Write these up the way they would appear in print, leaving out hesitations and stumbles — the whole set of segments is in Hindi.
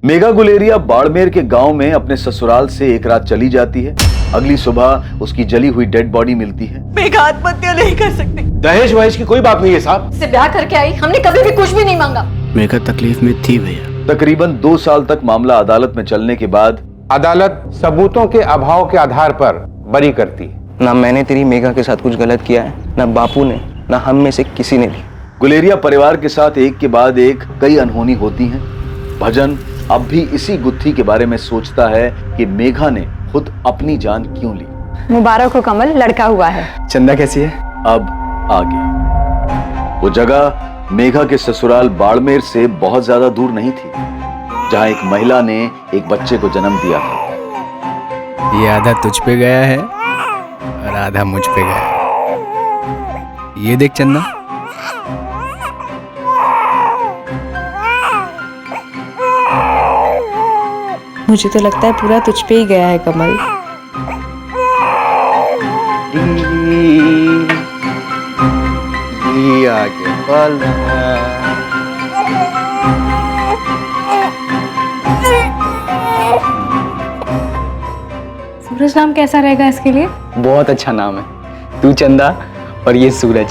मेघा गुलेरिया बाड़मेर के गांव में अपने ससुराल से एक रात चली जाती है। अगली सुबह उसकी जली हुई डेड बॉडी मिलती है। मेघा आत्महत्या नहीं कर सकती। दहेज वहेज की कोई बात नहीं है साहब। से ब्याह करके आई, हमने कभी भी कुछ भी नहीं मांगा। मेघा तकलीफ में थी भैया। तकरीबन 2 साल तक मामला अदालत में चलने के बाद अदालत सबूतों के अभाव के आधार पर बरी करती है। ना मैंने तेरी मेघा के साथ कुछ गलत किया है, ना बापू ने, ना हम में से किसी ने भी। गुलेरिया परिवार के साथ एक के बाद एक कई अनहोनी होती हैं। भजन अब भी इसी गुत्थी के बारे में सोचता है कि मेघा ने खुद अपनी जान क्यों ली। मुबारक हो कमल, लड़का हुआ है। चंदा कैसी है? अब आगे। वो जगह मेघा के ससुराल बाड़मेर से बहुत ज्यादा दूर नहीं थी, जहां एक महिला ने एक बच्चे को जन्म दिया था। ये आधा तुझ पे गया है और आधा मुझ पे गया है। ये देख चंदा, मुझे तो लगता है पूरा तुझ पे ही गया है कमल। ये आगे वाला। सूरज नाम कैसा रहेगा इसके लिए? बहुत अच्छा नाम है। तू चंदा और ये सूरज।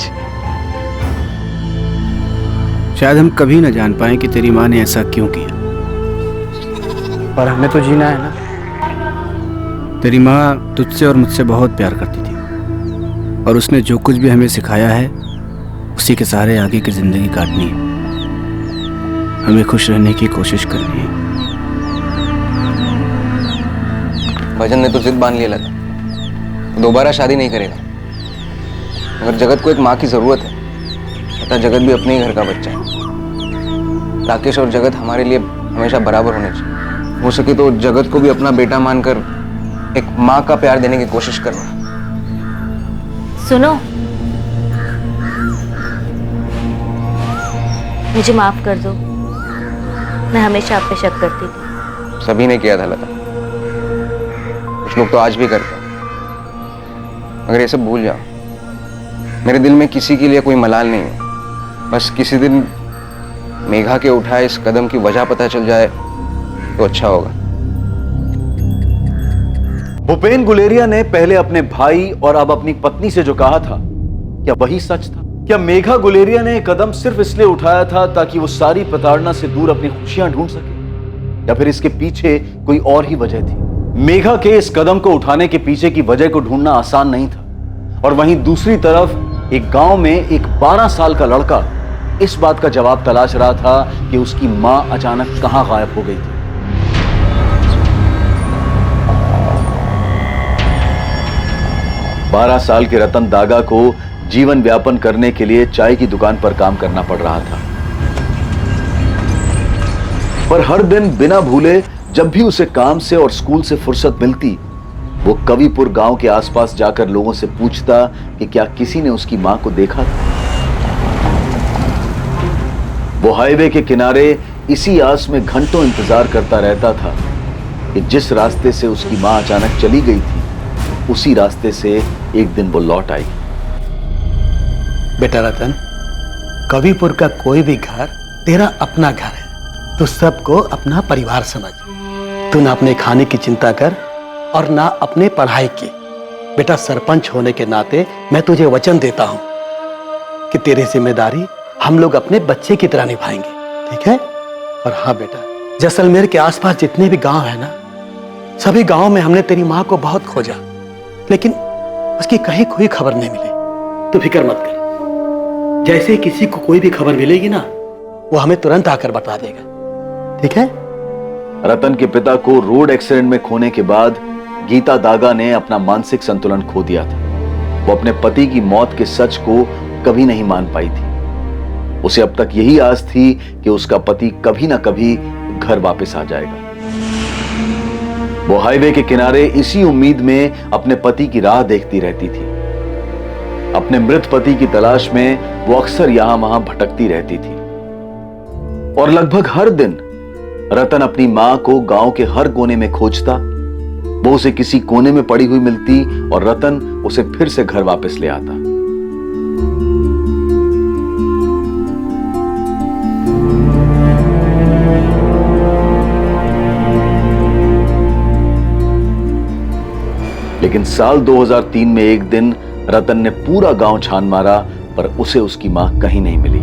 शायद हम कभी ना जान पाए कि तेरी माँ ने ऐसा क्यों किया, पर हमें तो जीना है ना। तेरी माँ तुझसे और मुझसे बहुत प्यार करती थी और उसने जो कुछ भी हमें सिखाया है उसी के सहारे आगे की जिंदगी काटनी है। हमें खुश रहने की कोशिश करनी है। भजन ने तो जिद बांध लिया था, दोबारा शादी नहीं करेगा। मगर जगत को एक माँ की जरूरत है। पता जगत भी अपने ही घर का बच्चा है। राकेश और जगत हमारे लिए हमेशा बराबर होने चाहिए। हो सके तो जगत को भी अपना बेटा मानकर एक माँ का प्यार देने की कोशिश करना। सुनो, मुझे माफ कर दो। मैं हमेशा आप पे शक करती थी। सभी ने किया था लता, कुछ लोग तो आज भी करते हैं। मगर ये सब भूल जाओ। मेरे दिल में किसी के लिए कोई मलाल नहीं है। बस किसी दिन मेघा के उठाए इस कदम की वजह पता चल जाए तो अच्छा होगा। भूपेन गुलेरिया ने पहले अपने भाई और अब अपनी पत्नी से जो कहा था, क्या वही सच था? क्या मेघा गुलेरिया ने कदम सिर्फ इसलिए उठाया था ताकि वो सारी प्रताड़ना से दूर अपनी खुशियां ढूंढ सके, या फिर इसके पीछे कोई और ही वजह थी? मेघा के इस कदम को उठाने के पीछे की वजह को ढूंढना आसान नहीं था। और वहीं दूसरी तरफ एक गांव में एक 12 साल का लड़का इस बात का जवाब तलाश रहा था कि उसकी मां अचानक कहां गायब हो गई थी। 12 साल के रतन दागा को जीवन व्यापन करने के लिए चाय की दुकान पर काम करना पड़ रहा था। पर हर दिन बिना भूले जब भी उसे काम से और स्कूल से फुर्सत मिलती, वो कविपुर गांव के आसपास जाकर लोगों से पूछता कि क्या किसी ने उसकी मां को देखा था। वो हाईवे के किनारे इसी आस में घंटों इंतजार करता रहता था कि जिस रास्ते से उसकी मां अचानक चली गई थी, उसी रास्ते से एक दिन वो लौट आई। बेटा रतन, कविपुर का कोई भी घर तेरा अपना घर है। तू सबको अपना परिवार समझ। तू ना अपने खाने की चिंता कर और ना अपने पढ़ाई की। बेटा, सरपंच होने के नाते मैं तुझे वचन देता हूं कि तेरी जिम्मेदारी हम लोग अपने बच्चे की तरह निभाएंगे, ठीक है? और हाँ बेटा, जैसलमेर के आसपास जितने भी गांव है ना, सभी गांव में हमने तेरी माँ को बहुत खोजा, लेकिन उसकी कहीं कोई खबर नहीं मिली। तू फिक्र मत कर। जैसे ही किसी को कोई भी खबर मिलेगी ना, वो हमें तुरंत आकर बता देगा, ठीक है? रतन के पिता को रोड एक्सीडेंट में खोने के बाद गीता दागा ने अपना मानसिक संतुलन खो दिया था। वो अपने पति की मौत के सच को कभी नहीं मान पाई थी। उसे अब तक यही आस थी कि उसका पति कभी ना कभी घर वापस आ जाएगा। वो हाईवे के किनारे इसी उम्मीद में अपने पति की राह देखती रहती थी। अपने मृत पति की तलाश में वो अक्सर यहां वहां भटकती रहती थी और लगभग हर दिन रतन अपनी मां को गांव के हर कोने में खोजता। वो उसे किसी कोने में पड़ी हुई मिलती और रतन उसे फिर से घर वापस ले आता। लेकिन साल 2003 में एक दिन रतन ने पूरा गांव छान मारा, पर उसे उसकी मां कहीं नहीं मिली।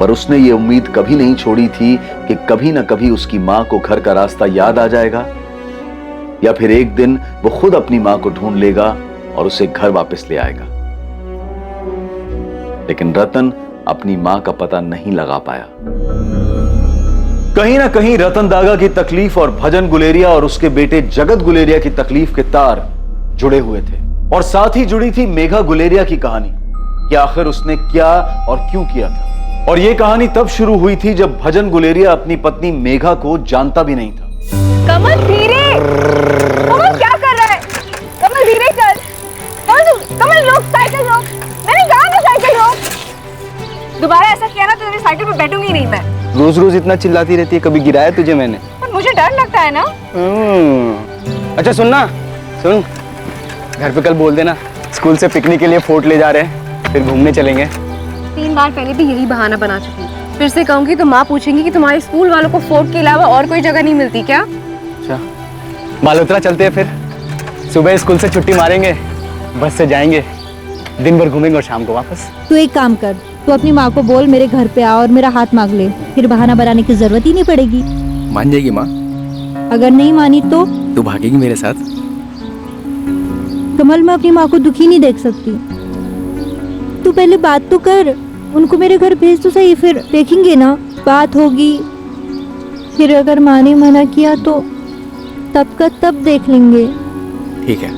पर उसने ये उम्मीद कभी नहीं छोड़ी थी कि कभी ना कभी उसकी मां को घर का रास्ता याद आ जाएगा, या फिर एक दिन वो खुद अपनी मां को ढूंढ लेगा और उसे घर वापस ले आएगा। लेकिन रतन अपनी मां का पता नहीं लगा पाया। कहीं ना कहीं रतन दागा की तकलीफ और भजन गुलेरिया और उसके बेटे जगत गुलेरिया की तकलीफ के तार जुड़े हुए थे, और साथ ही जुड़ी थी मेघा गुलेरिया की कहानी कि आखिर उसने क्या और क्यों किया था। और यह कहानी तब शुरू हुई थी जब भजन गुलेरिया अपनी पत्नी मेघा को जानता भी नहीं था। कमल धीरे, कमल क्या कर रहा है? कमल धीरे चल। कमल रोक, साइकिल रोक। मैंने कहा ना साइकिल रोक। दोबारा ऐसा किया ना तो तेरी साइकिल पे बैठूंगी नहीं मैं। रोज रोज इतना चिल्लाती रहती है, कभी गिराया तुझे मैंने? पर मुझे डर लगता है ना। अच्छा सुन, घर पे कल बोल देना स्कूल से पिकनिक के लिए फोर्ट ले जा रहे हैं, फिर घूमने चलेंगे। 3 बार पहले भी यही बहाना बना चुकी। फिर से कहूंगी तो माँ पूछेंगी कि तुम्हारे स्कूल वालों को फोर्ट के अलावा और कोई जगह नहीं मिलती क्या? अच्छा, बालोतरा चलते हैं फिर। सुबह स्कूल से छुट्टी मारेंगे, बस से जाएंगे, दिन भर घूमेंगे और शाम को वापस। तू एक काम कर, तू अपनी माँ को बोल मेरे घर पे आ और मेरा हाथ मांग ले, फिर बहाना बनाने की जरूरत ही नहीं पड़ेगी। मान जाएगी माँ? अगर नहीं मानी तो? तू भागेगी मेरे साथ? कमल, मैं अपनी माँ को दुखी नहीं देख सकती। तू पहले बात तो कर, उनको मेरे घर भेज तो सही, फिर देखेंगे ना, बात होगी। फिर अगर माँ ने मना किया तो तब का तब देख लेंगे। ठीक है।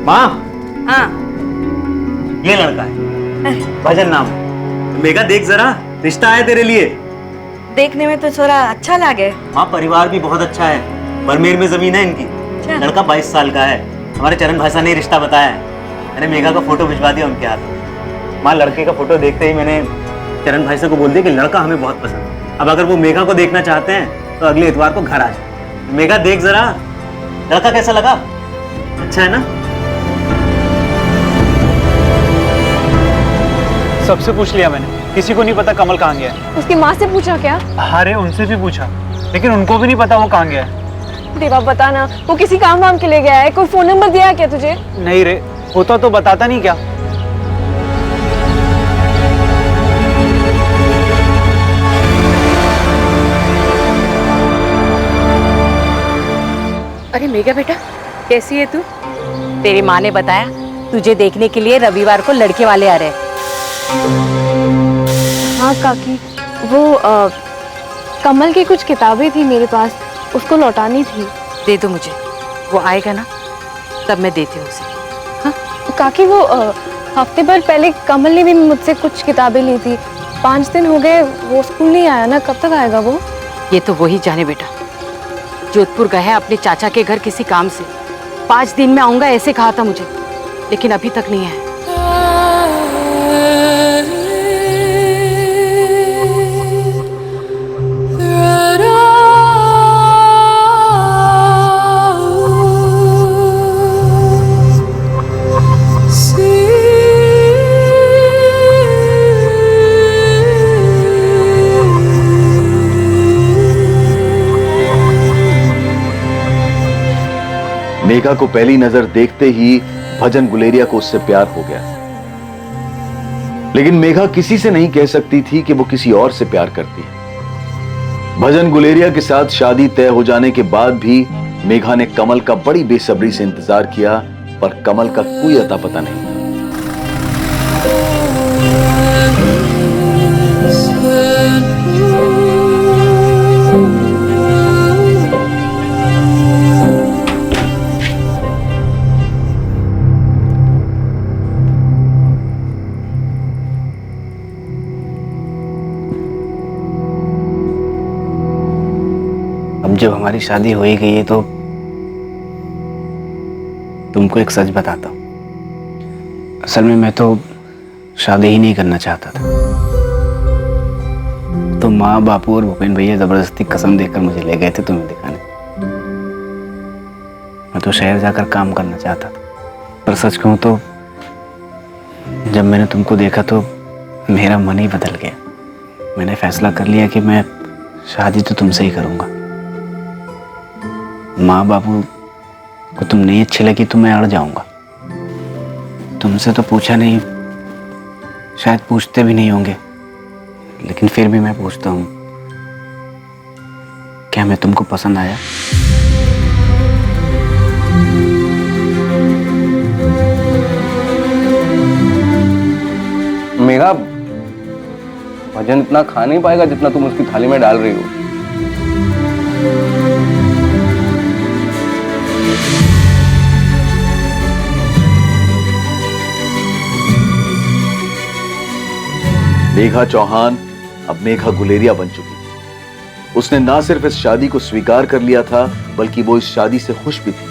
माँ, हाँ, ये लड़का है, भजन नाम। मेघा देख जरा, रिश्ता है तेरे लिए। देखने में तो थोड़ा अच्छा लगे। माँ, परिवार भी बहुत अच्छा है, बरमेर में जमीन है इनकी। लड़का 22 साल का है। हमारे चरण भाषा ने रिश्ता बताया है। मैंने मेघा का फोटो भिजवा दिया उनके हाथ। माँ, लड़के का फोटो देखते ही मैंने चरण भाई को बोल दिया कि लड़का हमें बहुत पसंद है। अब अगर वो मेघा को देखना चाहते हैं तो अगले इतवार को घर आ जाए। मेघा देख जरा, लड़का कैसा लगा? अच्छा है ना? सबसे पूछ लिया मैंने, किसी को नहीं पता कमल कहाँ गया है। उसकी माँ से पूछा क्या? अरे उनसे भी पूछा, लेकिन उनको भी नहीं पता वो कहाँ गया है। देवा बता ना, वो किसी काम वाम के लिए गया है? कोई फोन नंबर दिया है क्या तुझे? नहीं रे, होता तो बताता नहीं क्या। अरे मेघा बेटा, कैसी है तू? तेरी माँ ने बताया तुझे देखने के लिए रविवार को लड़के वाले आ रहे हैं। हाँ काकी, वो कमल की कुछ किताबें थी मेरे पास, उसको लौटानी थी। दे दो मुझे, वो आएगा ना तब मैं देती हूँ उसे। हाँ काकी, वो हफ्ते भर पहले कमल ने भी मुझसे कुछ किताबें ली थी। 5 दिन हो गए, वो स्कूल नहीं आया ना, कब तक आएगा वो? ये तो वही जाने बेटा। जोधपुर गया है अपने चाचा के घर किसी काम से। 5 दिन में आऊंगा ऐसे कहा था मुझे, लेकिन अभी तक नहीं आया। मेघा को पहली नजर देखते ही भजन गुलेरिया को उससे प्यार हो गया। लेकिन मेघा किसी से नहीं कह सकती थी कि वो किसी और से प्यार करती है। भजन गुलेरिया के साथ शादी तय हो जाने के बाद भी मेघा ने कमल का बड़ी बेसब्री से इंतजार किया, पर कमल का कोई अता पता नहीं था। अब जब हमारी शादी हो ही गई है तो तुमको एक सच बताता हूँ। असल में मैं तो शादी ही नहीं करना चाहता था, तो माँ बापू और भूपेन भैया जबरदस्ती कसम देकर मुझे ले गए थे तुम्हें दिखाने। मैं तो शहर जाकर काम करना चाहता था, पर सच कहूँ तो जब मैंने तुमको देखा तो मेरा मन ही बदल गया। मैंने फैसला कर लिया कि मैं शादी तो तुमसे ही करूँगा। माँ बाबू को तुम नहीं अच्छी लगी तो मैं अड़ जाऊंगा। तुमसे तो पूछा नहीं, शायद पूछते भी नहीं होंगे, लेकिन फिर भी मैं पूछता हूँ, क्या मैं तुमको पसंद आया? मेघा, भजन इतना खा नहीं पाएगा जितना तुम उसकी थाली में डाल रही हो। मेघा चौहान अब मेघा गुलेरिया बन चुकी थी। उसने ना सिर्फ इस शादी को स्वीकार कर लिया था, बल्कि वो इस शादी से खुश भी थी।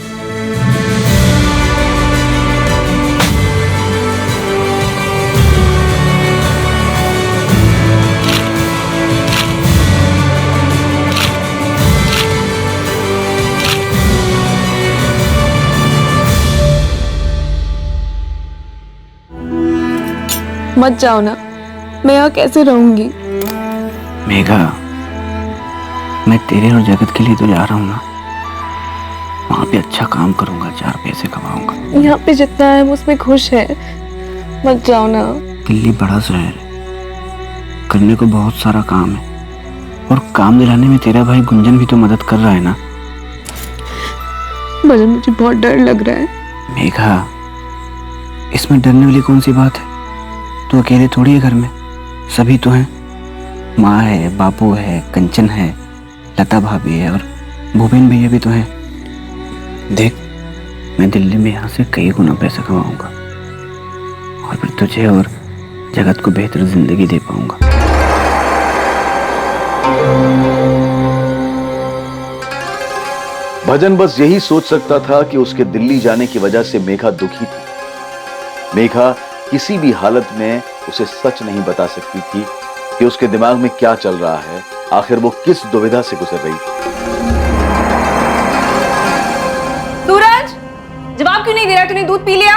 मत जाओ ना, मैं यहाँ कैसे रहूंगी? मेघा, मैं तेरे और जगत के लिए तो जा रहा हूँ ना। वहां पे अच्छा काम करूंगा, 4 पैसे कमाऊंगा। यहाँ पे जितना है वो उसमें खुश है। मत जाओ ना। दिल्ली बड़ा शहर है, करने को बहुत सारा काम है, और काम दिलाने में तेरा भाई गुंजन भी तो मदद कर रहा है ना। भजन, मुझे बहुत डर लग रहा है। मेघा, इसमें डरने वाली कौन सी बात है? तू अकेले थोड़ी है घर में, सभी तो हैं। माँ है, बापू है, कंचन है, लता भाभी है, और भूपेन भैया भी तो हैं। देख, मैं दिल्ली में यहाँ से कई गुना पैसा कमाऊंगा, और फिर तुझे और जगत को बेहतर जिंदगी दे पाऊंगा। भजन बस यही सोच सकता था कि उसके दिल्ली जाने की वजह से मेघा दुखी थी। मेघा किसी भी हालत में उसे सच नहीं बता सकती थी कि उसके दिमाग में क्या चल रहा है, आखिर वो किस दुविधा से गुजर रही थी। सूरज, जवाब क्यों नहीं दे रहा? तूने दूध पी लिया?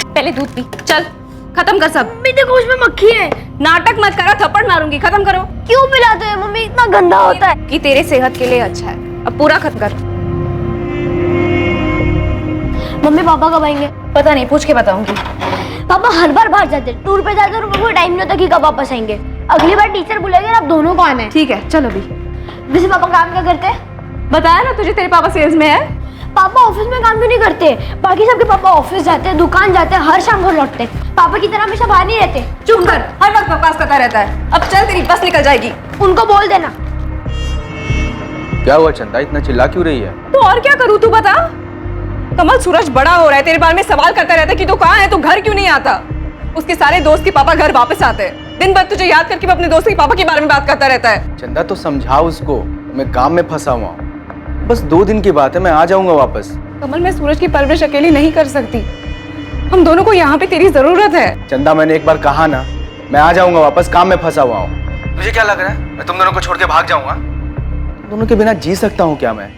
पहले दूध पी, चल खत्म कर सब। मम्मी देखो उसमें मक्खी है। नाटक मत करो, थप्पड़ मारूंगी। खत्म करो। क्यों पिलाते हैं मम्मी? इतना गंदा होता है। कि तेरे सेहत के लिए अच्छा है। अब पूरा खत्म कर। मम्मी पापा कब आएंगे? पता नहीं, पूछ के बताऊंगी। पापा हर बार बाहर जाते हैं, टूर पे जाते हैं, और उनको टाइम नहीं होता कि कब वापस आएंगे। अगली बार टीचर बुलाएंगे आप दोनों को आना है। ठीक है, चलो अभी। वैसे पापा काम क्या करते हैं? बताया ना तुझे, तेरे पापा सेल्स में है। पापा ऑफिस में काम क्यों नहीं करते? बाकी सबके पापा ऑफिस जाते हैं, दुकान जाते हैं, हर शाम घर लौटते हैं। पापा की तरह हमेशा बाहर नहीं रहते। चुप कर, हर वक्त बकवास करता रहता है। अब चल, तेरी बस निकल जाएगी। उनको बोल देना। क्या हुआ चंदा, इतना चिल्ला क्यों रही है? तो और क्या करूँ, तू बता। कमल, सूरज बड़ा हो रहा है, तेरे बारे में सवाल करता रहता है कि तू कहाँ है, तू घर क्यों नहीं आता। उसके सारे दोस्त के पापा घर वापस आते हैं। दिन भर तुझे याद करके वो अपने दोस्त के पापा के बारे में बात करता रहता है। चंदा तो समझाओ उसको, मैं काम में फंसा हुआ हूँ। बस 2 दिन की बात है, मैं आ जाऊंगा वापस। कमल, मैं सूरज की परवरिश अकेली नहीं कर सकती। हम दोनों को यहाँ पे तेरी जरूरत है। चंदा, मैंने एक बार कहा ना, मैं आ जाऊंगा वापस, काम में फंसा हुआ हूँ। तुझे क्या लग रहा है मैं तुम दोनों को छोड़ के भाग जाऊंगा? तुम दोनों के बिना जी सकता हूँ क्या मैं?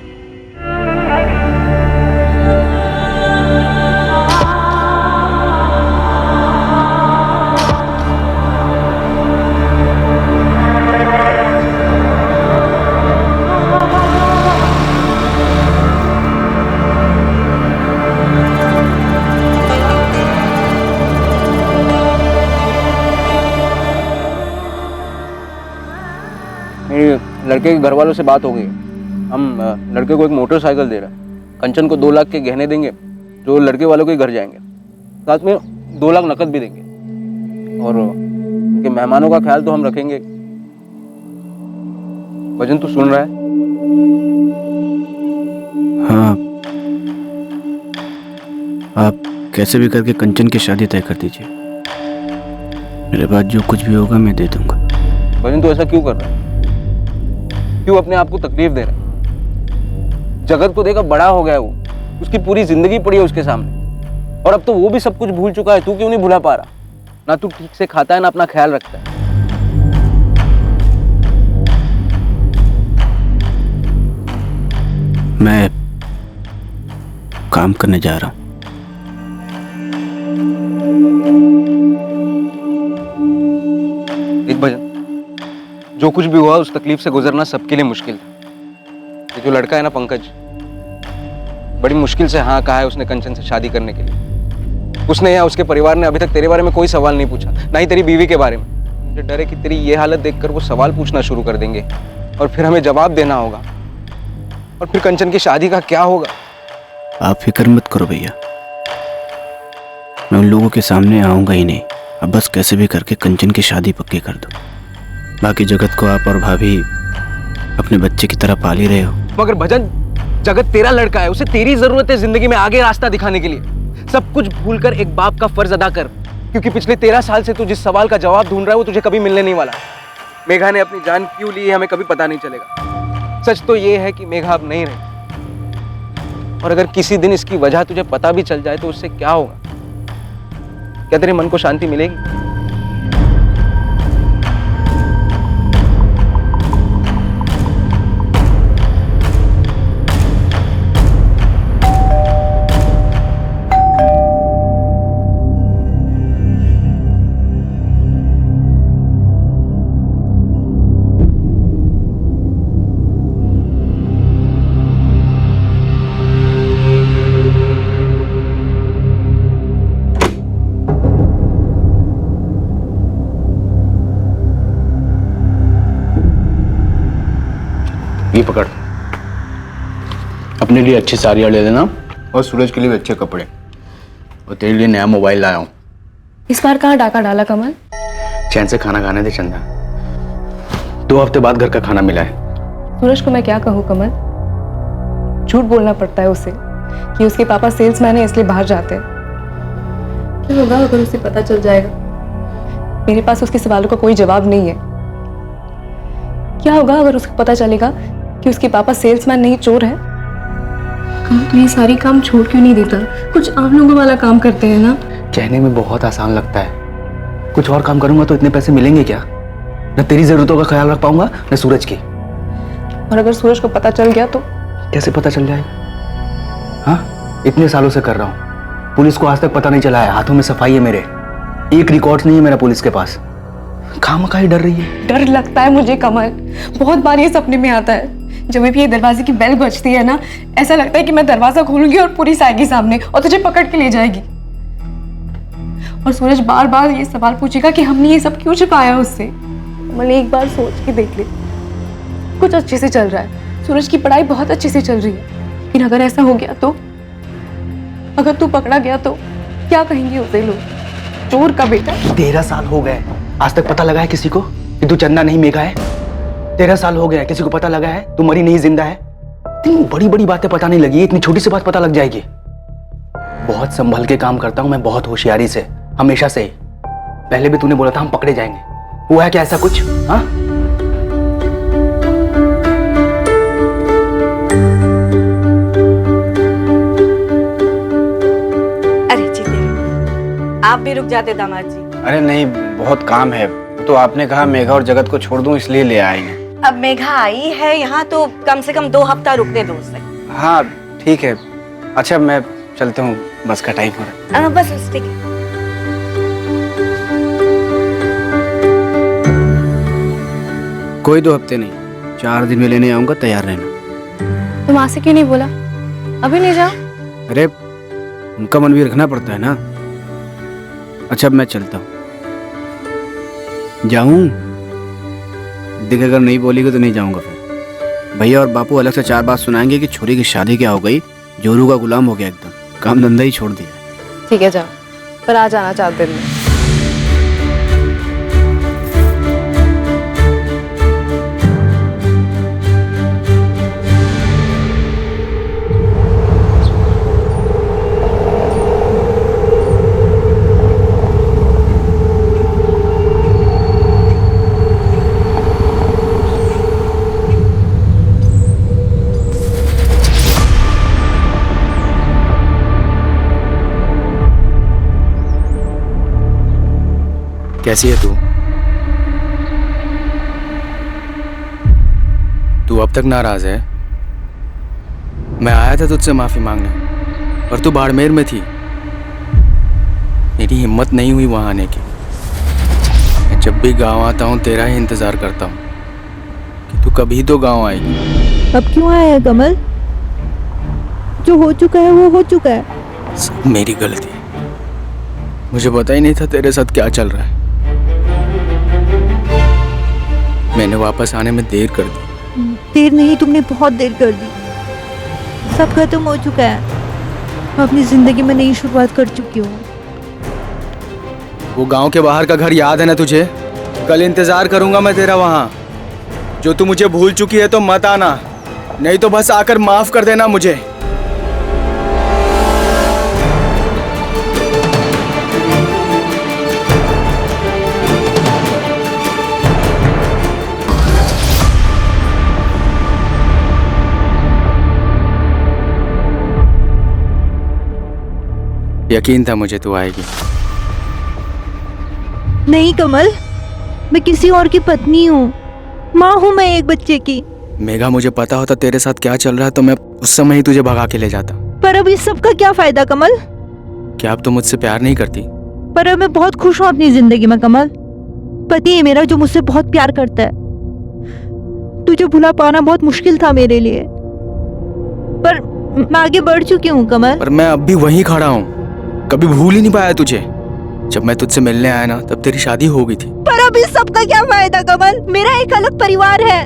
लड़के के घर वालों से बात हो गई। हम लड़के को एक मोटरसाइकिल दे रहे हैं। कंचन को 2 लाख के गहने देंगे जो लड़के वालों के घर जाएंगे। साथ में 2 लाख नकद भी देंगे, और उनके मेहमानों का ख्याल तो हम रखेंगे। भजन, तू सुन रहा है? हाँ, आप कैसे भी करके कंचन की शादी तय कर दीजिए। मेरे बाद जो कुछ भी होगा मैं दे दूंगा। भजन, तू ऐसा क्यों कर रहा है? क्यों अपने आप को तकलीफ दे रहा है? जगत को देखा बड़ा हो गया है वो, उसकी पूरी जिंदगी पड़ी है उसके सामने, और अब तो वो भी सब कुछ भूल चुका है। तू क्यों नहीं भुला पा रहा? ना तू ठीक से खाता है, ना अपना ख्याल रखता है। मैं काम करने जा रहा हूँ। एक भजन, जो कुछ भी हुआ उस तकलीफ से गुजरना सबके लिए मुश्किल था, ये जो लड़का है ना पंकज, बड़ी मुश्किल से हाँ कहा है उसने कंचन से शादी करने के लिए। उसने या उसके परिवार ने अभी तक तेरे बारे में कोई सवाल नहीं पूछा, ना ही तेरी बीवी के बारे में। मुझे डर है कि तेरी ये हालत देखकर वो सवाल पूछना शुरू कर देंगे और फिर हमें जवाब देना होगा, और फिर कंचन की शादी का क्या होगा। आप फिक्र मत करो भैया, मैं उन लोगों के सामने आऊंगा ही नहीं। अब बस कैसे भी करके कंचन की शादी पक्की कर दो। बाकी जगत को आप और भाभी अपने बच्चे की तरह पाल ही रहे हो। मगर भजन, जगत तेरा लड़का है, उसे तेरी जरूरत है जिंदगी में आगे रास्ता दिखाने के लिए। सब कुछ भूलकर एक बाप का फर्ज अदा कर, क्योंकि पिछले 13 साल से तू जिस सवाल का जवाब ढूंढ रहा है वो तुझे कभी मिलने नहीं वाला। मेघा ने अपनी जान क्यों ली है हमें कभी पता नहीं चलेगा। सच तो ये है कि मेघा अब नहीं रही, और अगर किसी दिन इसकी वजह तुझे पता भी चल जाए तो उससे क्या होगा? क्या तेरे मन को शांति मिलेगी? ये पकड़, अपने लिए अच्छी साड़ियाँ ले लेना और सूरज के लिए भी अच्छे कपड़े, और तेरे लिए नया मोबाइल लाया हूँ। इस बार कहाँ डाका डाला कमल? चैन से खाना खाने दे चंदा, 2 हफ्ते बाद घर का खाना मिला है। सूरज को मैं क्या कहूँ कमल? झूठ बोलना पड़ता है उसे कि उसके पापा सेल्समैन है इसलिए बाहर जाते हैं। क्या होगा अगर उसे पता चल जाएगा? मेरे पास उसके सवालों का कोई जवाब नहीं है। क्या होगा अगर उसको पता चलेगा कि उसके पापा सेल्समैन नहीं चोर है? कमल तू ये सारी काम छोड़ क्यों नहीं देता? कुछ आम लोगों वाला काम करते हैं ना। कहने में बहुत आसान लगता है, कुछ और काम करूंगा तो इतने पैसे मिलेंगे क्या? न तेरी जरूरतों का ख्याल रख पाऊंगा न सूरज की। और अगर सूरज को पता चल गया तो? कैसे पता चल जाएगा? हाँ, इतने सालों से कर रहा हूँ, पुलिस को आज तक पता नहीं चला है। हाथों में सफाई है मेरे, एक रिकॉर्ड नहीं है मेरा पुलिस के पास। खामखा ही डर रही है। डर लगता है मुझे कमल, बहुत बार ये सपने में आता है। जब भी ये दरवाजे की बेल बजती है ना, ऐसा लगता है कि मैं दरवाजा खोलूंगी और पुलिस आएगी सामने और तुझे पकड़ के ले जाएगी। और सूरज बार बार ये सवाल पूछेगा कि हमने ये सब क्यों छिपाया उससे। कमल एक बार सोच के देख ले, कुछ अच्छे से चल रहा है, सूरज की पढ़ाई बहुत अच्छे से चल रही है, लेकिन अगर ऐसा हो गया तो? अगर तू पकड़ा गया तो क्या कहेंगे उसे लोग? चोर का बेटा। 13 साल हो गए, आज तक पता लगा है किसी को कि तू चंदा नहीं मेघा है? 13 साल हो गए, किसी को पता लगा है तू मरी नहीं जिंदा है? इतनी बड़ी बड़ी बातें पता नहीं लगी, इतनी छोटी सी बात पता लग जाएगी। बहुत संभल के काम करता हूं मैं, बहुत होशियारी से, हमेशा से ही। पहले भी तूने बोला था हम पकड़े जाएंगे, हुआ है क्या ऐसा कुछ? हाँ, अरे जी आप भी रुक जाते दामाद जी। अरे नहीं, बहुत काम है। तो आपने कहा मेघा और जगत को छोड़ दूं इसलिए ले आएंगे। अब मेघा आई है यहाँ तो कम से कम 2 हफ्ता रुकने दो उसे। हाँ ठीक है, अच्छा मैं चलता हूँ, बस का टाइम हो रहा है। बस ठीक है। कोई 2 हफ्ते नहीं, 4 दिन में लेने आऊंगा, तैयार रहना। तुम माँ से क्यों नहीं बोला? अभी ले जाओ। अरे उनका मन भी रखना पड़ता है ना। अच्छा अब मैं चलता हूँ। जाऊँ? देख अगर नहीं बोलेगी तो नहीं जाऊंगा फिर। भैया और बापू अलग से 4 बात सुनाएंगे कि छोरी की शादी क्या हो गई, जोरू का गुलाम हो गया, एकदम काम धंधा ही छोड़ दिया। ठीक है जाओ, पर आ जाना 4 दिन में। कैसी है तू? तू अब तक नाराज है? मैं आया था तुझसे माफी मांगने, पर तू बाड़मेर में थी। मेरी हिम्मत नहीं हुई वहां आने की। मैं जब भी गांव आता हूँ तेरा ही इंतजार करता हूँ कि तू कभी तो गांव आएगी। अब क्यों आया है कमल? जो हो चुका है वो हो चुका है। सब मेरी गलती है। मुझे पता ही नहीं था तेरे साथ क्या चल रहा है। मैंने वापस आने में देर कर दी। देर नहीं, तुमने बहुत देर कर दी। सब खत्म हो चुका है। मैं अपनी जिंदगी में नई शुरुआत कर चुकी हूँ। वो गांव के बाहर का घर याद है ना तुझे? कल इंतजार करूंगा मैं तेरा वहां। जो तू मुझे भूल चुकी है तो मत आना, नहीं तो बस आकर माफ कर देना मुझे। यकीन था मुझे तू आएगी। नहीं कमल, मैं किसी और की पत्नी हूँ, माँ हूँ मैं एक बच्चे की। मेघा, मुझे पता होता तेरे साथ क्या चल रहा है तो मैं उस समय ही तुझे भगा के ले जाता। पर अब इस सब का क्या फायदा कमल? क्या अब तुम मुझसे प्यार नहीं करती? पर अब मैं बहुत खुश हूँ अपनी जिंदगी में कमल। पति है मेरा जो मुझसे बहुत प्यार करता है। तुझे भुला पाना बहुत मुश्किल था मेरे लिए, पर मैं आगे बढ़ चुकी हूँ कमल। पर मैं अब भी वहीं खड़ा हूँ, कभी भूल ही नहीं पाया तुझे। जब मैं तुझसे मिलने आया ना तब तेरी शादी हो गई थी। पर अब इस सब का क्या फायदा कमल? मेरा एक अलग परिवार है।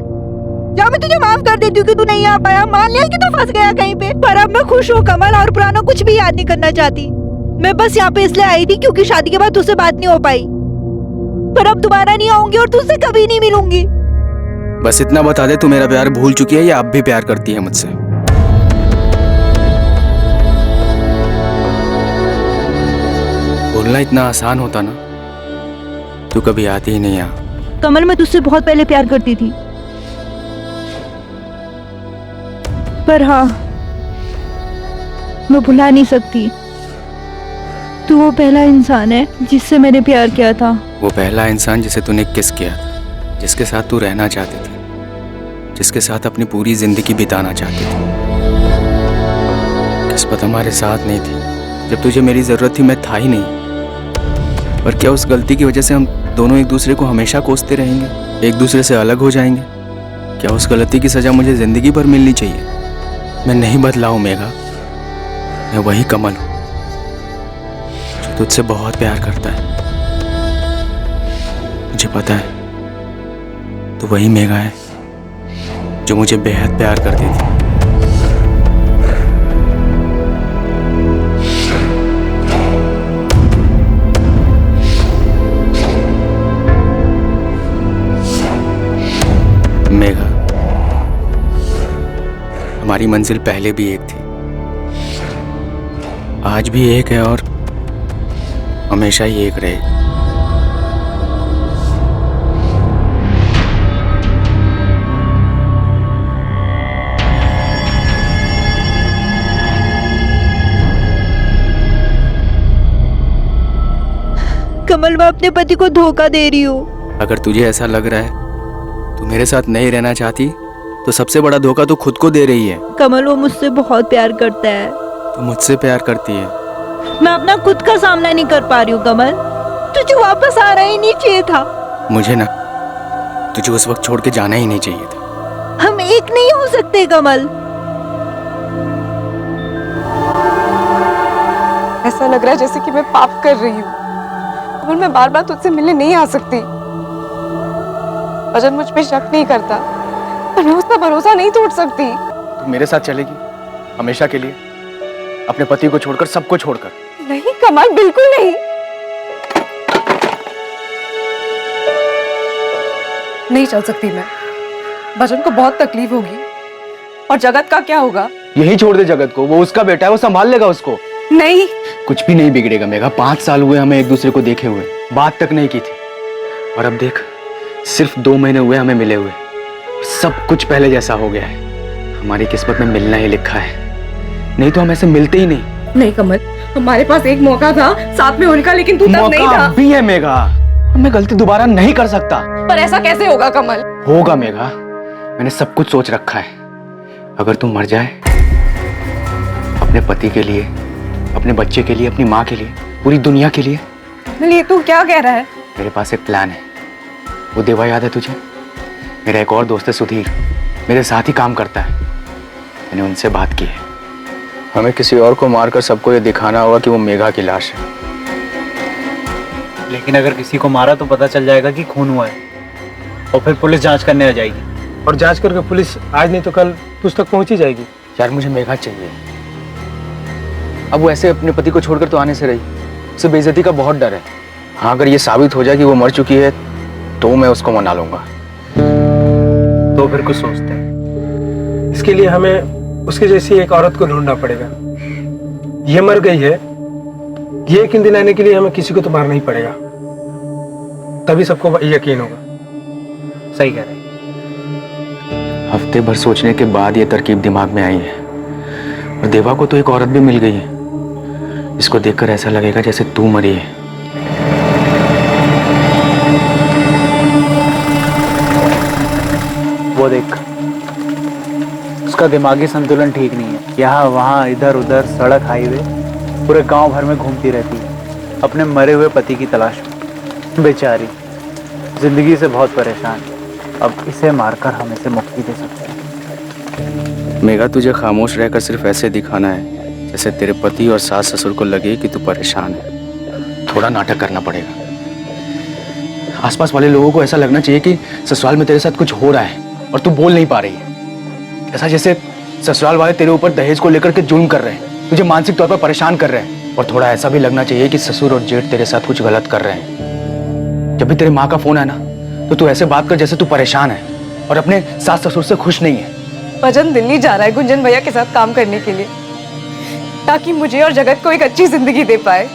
जहाँ मैं तुझे माफ कर देती हूँ कि तू नहीं आ पाया, मान लिया कि तू फंस गया कहीं पे, पर अब मैं खुश हूँ कमल और पुराना कुछ भी याद नहीं करना चाहती। मैं बस यहाँ पे इसलिए आई थी क्योंकि शादी के बाद तुझसे बात नहीं हो पाई, पर अब दोबारा नहीं आऊंगी और तुझसे कभी नहीं मिलूंगी। बस इतना बता दे, तू मेरा प्यार भूल चुकी है या अब भी प्यार करती है मुझसे? बोलना इतना आसान होता ना, तू कभी आती ही नहीं यहाँ। कमल, मैं तुझसे बहुत पहले प्यार करती थी, पर हाँ, मैं भुला नहीं सकती। तू वो पहला इंसान है जिससे मैंने प्यार किया था। वो पहला इंसान जिसे तूने किस किया था, जिसके साथ तू रहना चाहती थी, जिसके साथ अपनी पूरी जिंदगी बिताना चाहती थी। किस्मत हमारे साथ नहीं थी। जब तुझे मेरी जरूरत थी मैं था ही नहीं। पर क्या उस गलती की वजह से हम दोनों एक दूसरे को हमेशा कोसते रहेंगे, एक दूसरे से अलग हो जाएंगे? क्या उस गलती की सजा मुझे जिंदगी भर मिलनी चाहिए? मैं नहीं बदला हूं मेघा, मैं वही कमल हूं जो तुझसे बहुत प्यार करता है। मुझे पता है तू वही मेघा है जो मुझे बेहद प्यार करती थी। मेघा, हमारी मंजिल पहले भी एक थी, आज भी एक है और हमेशा ही एक रहेगी। कमल, मैं अपने पति को धोखा दे रही हूँ। अगर तुझे ऐसा लग रहा है तू मेरे साथ नहीं रहना चाहती तो सबसे बड़ा धोखा तू खुद को दे रही है। कमल, वो मुझसे बहुत प्यार करता है। तू मुझसे प्यार करती है। मैं अपना खुद का सामना नहीं कर पा रही हूँ कमल। तुझे वापस आना ही नहीं चाहिए था। मुझे ना तुझे उस वक्त छोड़ के जाना ही नहीं चाहिए था। हम एक नहीं हो सकते कमल। ऐसा लग रहा है जैसे कि मैं पाप कर रही हूँ और मैं बार बार तुझसे मिलने नहीं आ सकती। भजन मुझ पे शक नहीं करता, पर मैं उसका भरोसा नहीं तोड़ सकती। तू मेरे साथ चलेगी हमेशा के लिए, अपने पति को छोड़कर, सबको छोड़कर? नहीं कमल, बिल्कुल नहीं। नहीं चल सकती मैं। भजन को बहुत तकलीफ होगी। और जगत का क्या होगा? यही छोड़ दे जगत को, वो उसका बेटा है, वो संभाल लेगा उसको। नहीं, कुछ भी नहीं बिगड़ेगा मेघा। 5 साल हुए हमें एक दूसरे को देखे हुए, बात तक नहीं की थी, और अब देख सिर्फ 2 महीने हुए हमें मिले हुए, सब कुछ पहले जैसा हो गया है। हमारी किस्मत में मिलना ही लिखा है, नहीं तो हम ऐसे मिलते ही नहीं। नहीं कमल, हमारे पास एक मौका था साथ में होने का, लेकिन तू तब नहीं था। भी है मेघा, मैं गलती दोबारा नहीं कर सकता। पर ऐसा कैसे होगा कमल? होगा मेघा, मैंने सब कुछ सोच रखा है। अगर तू मर जाए, अपने पति के लिए, अपने बच्चे के लिए, अपनी माँ के लिए, पूरी दुनिया के लिए। ये तू क्या कह रहा है? मेरे पास एक प्लान है। वो देवा याद है तुझे? मेरा एक और दोस्त है सुधीर, मेरे साथ ही काम करता है। मैंने उनसे बात की है। हमें किसी और को मारकर सबको ये दिखाना होगा कि वो मेघा की लाश है। लेकिन अगर किसी को मारा तो पता चल जाएगा कि खून हुआ है और फिर पुलिस जांच करने आ जाएगी। और जांच करके पुलिस आज नहीं तो कल तुझ तक पहुंच ही जाएगी। यार मुझे मेघा चाहिए। अब वो ऐसे अपने पति को छोड़कर तो आने से रही, उसे बेइज्जती का बहुत डर है। हाँ, अगर ये साबित हो जाए कि वो मर चुकी है तो मैं उसको मना लूंगा। तो फिर कुछ सोचते हैं। इसके लिए हमें उसकी जैसी एक औरत को ढूंढना पड़ेगा। ये मर गई है, ये यकीन दिलाने के लिए हमें किसी को तो मारना ही पड़ेगा, तभी सबको यकीन होगा। सही कह रहे हैं। हफ्ते भर सोचने के बाद ये तरकीब दिमाग में आई है। और देवा को तो एक औरत भी मिल गई है। इसको देखकर ऐसा लगेगा जैसे तू मरी है। वो देख, उसका दिमागी संतुलन ठीक नहीं है। यहाँ वहाँ इधर उधर सड़क हाईवे पूरे गांव भर में घूमती रहती है अपने मरे हुए पति की तलाश में। बेचारी जिंदगी से बहुत परेशान है। अब इसे मारकर हम इसे मुक्ति दे सकते हैं। मेघा, तुझे खामोश रहकर सिर्फ ऐसे दिखाना है जैसे तेरे पति और सास ससुर को लगे कि तू परेशान है। थोड़ा नाटक करना पड़ेगा। आसपास वाले लोगों को ऐसा लगना चाहिए कि ससुराल में तेरे साथ कुछ हो रहा है और तू बोल नहीं पा रही है। ऐसा जैसे ससुराल वाले तेरे ऊपर दहेज को लेकर के जुल्म कर रहे हैं, तुझे मानसिक तौर पर परेशान कर रहे हैं। और थोड़ा ऐसा भी लगना चाहिए कि ससुर और जेठ तेरे साथ कुछ गलत कर रहे हैं। जब भी तेरे माँ का फोन है ना, तो तू ऐसे बात कर जैसे तू परेशान है और अपने सास ससुर से खुश नहीं है। भजन दिल्ली जा रहा है गुंजन भैया के साथ काम करने के लिए, ताकि मुझे और जगत को एक अच्छी जिंदगी दे पाए।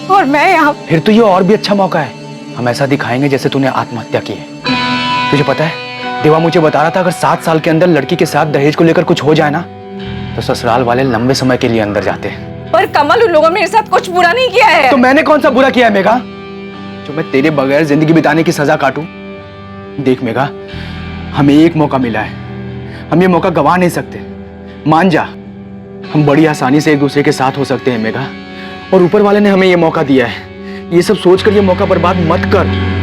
और मैं यहाँ। फिर तो ये और भी अच्छा मौका है। हम ऐसा दिखाएंगे जैसे तूने आत्महत्या की है। तुझे पता है, देवा मुझे बता रहा था अगर 7 साल के अंदर लड़की के साथ दहेज को लेकर कुछ हो जाए ना, तो ससुराल वाले लंबे समय के लिए अंदर जाते हैं। पर कमल, उन लोगों ने मेरे साथ कुछ बुरा नहीं किया है। तो मैंने कौन सा बुरा किया है मेघा, जो मैं तेरे बगैर जिंदगी बिताने की सजा काटूं? देख मेघा, हमें एक मौका मिला है, हम ये मौका गवा नहीं सकते। मान जा, हम बड़ी आसानी से एक दूसरे के साथ हो सकते हैं मेघा। और ऊपर वाले ने हमें ये मौका दिया है। ये सब सोचकर ये मौका बर्बाद मत कर।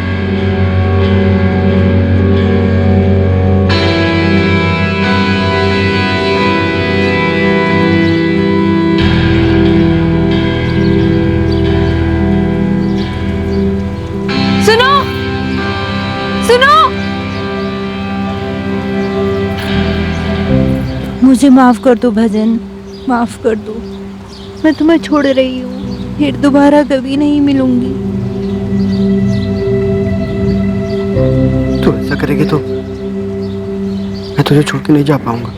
सुनो, सुनो। मुझे माफ कर दो भजन, माफ कर दो। मैं तुम्हें छोड़ रही हूँ, फिर दोबारा कभी नहीं मिलूंगी। तू ऐसा करेगी तो मैं तुझे छोड़ के नहीं जा पाऊंगा।